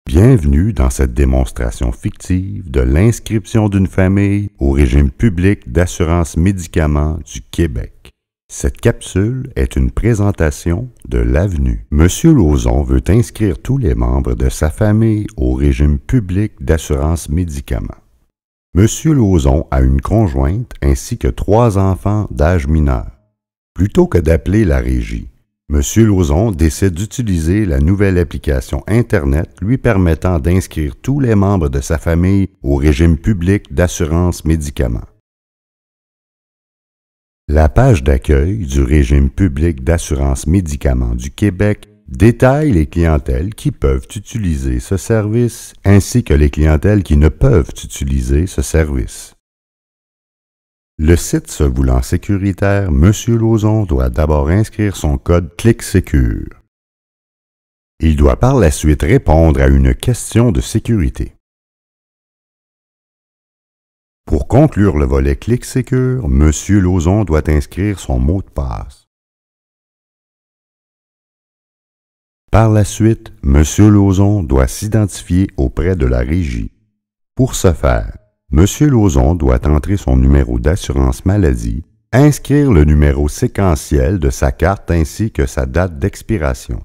Bienvenue dans cette démonstration fictive de l'inscription d'une famille au régime public d'assurance médicaments du Québec. Cette capsule est une présentation de l'Avenue. Monsieur Lauzon veut inscrire tous les membres de sa famille au régime public d'assurance médicaments. Monsieur Lauzon a une conjointe ainsi que 3 enfants d'âge mineur. Plutôt que d'appeler la régie, Monsieur Lauzon décide d'utiliser la nouvelle application Internet lui permettant d'inscrire tous les membres de sa famille au régime public d'assurance médicaments. La page d'accueil du régime public d'assurance médicaments du Québec détaille les clientèles qui peuvent utiliser ce service ainsi que les clientèles qui ne peuvent utiliser ce service. Le site se voulant sécuritaire, Monsieur Lauzon doit d'abord inscrire son code ClickSecure. Il doit par la suite répondre à une question de sécurité. Pour conclure le volet ClickSecure, Monsieur Lauzon doit inscrire son mot de passe. Par la suite, Monsieur Lauzon doit s'identifier auprès de la régie. Pour ce faire, Monsieur Lauzon doit entrer son numéro d'assurance maladie, inscrire le numéro séquentiel de sa carte ainsi que sa date d'expiration.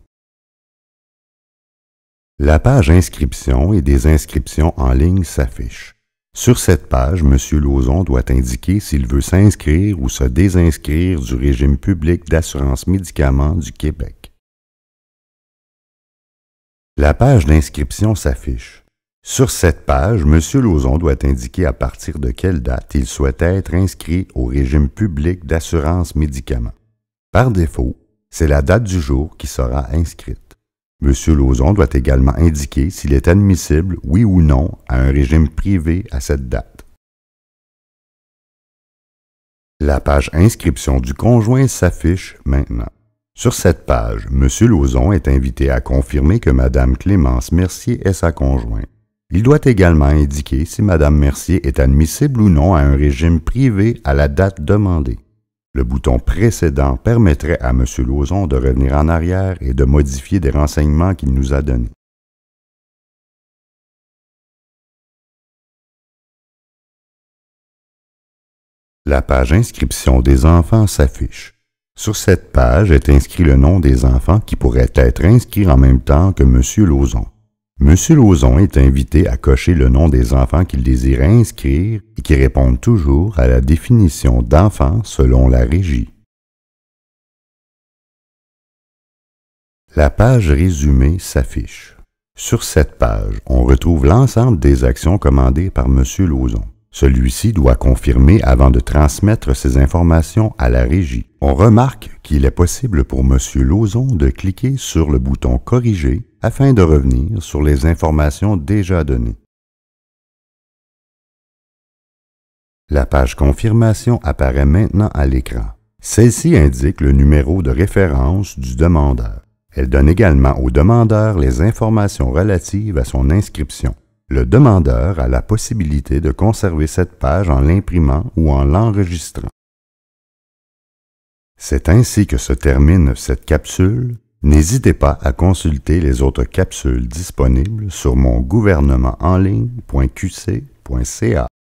La page inscription et des inscriptions en ligne s'affiche. Sur cette page, Monsieur Lauzon doit indiquer s'il veut s'inscrire ou se désinscrire du régime public d'assurance médicaments du Québec. La page d'inscription s'affiche. Sur cette page, Monsieur Lauzon doit indiquer à partir de quelle date il souhaite être inscrit au régime public d'assurance médicaments. Par défaut, c'est la date du jour qui sera inscrite. Monsieur Lauzon doit également indiquer s'il est admissible, oui ou non, à un régime privé à cette date. La page inscription du conjoint s'affiche maintenant. Sur cette page, Monsieur Lauzon est invité à confirmer que Madame Clémence Mercier est sa conjointe. Il doit également indiquer si Mme Mercier est admissible ou non à un régime privé à la date demandée. Le bouton précédent permettrait à M. Lauzon de revenir en arrière et de modifier des renseignements qu'il nous a donnés. La page inscription des enfants s'affiche. Sur cette page est inscrit le nom des enfants qui pourraient être inscrits en même temps que M. Lauzon. Monsieur Lauzon est invité à cocher le nom des enfants qu'il désire inscrire et qui répondent toujours à la définition d'enfant selon la régie. La page résumée s'affiche. Sur cette page, on retrouve l'ensemble des actions commandées par Monsieur Lauzon. Celui-ci doit confirmer avant de transmettre ces informations à la régie. On remarque qu'il est possible pour Monsieur Lauzon de cliquer sur le bouton « Corriger » afin de revenir sur les informations déjà données. La page confirmation apparaît maintenant à l'écran. Celle-ci indique le numéro de référence du demandeur. Elle donne également au demandeur les informations relatives à son inscription. Le demandeur a la possibilité de conserver cette page en l'imprimant ou en l'enregistrant. C'est ainsi que se termine cette capsule. N'hésitez pas à consulter les autres capsules disponibles sur mon gouvernementenligne.qc.ca.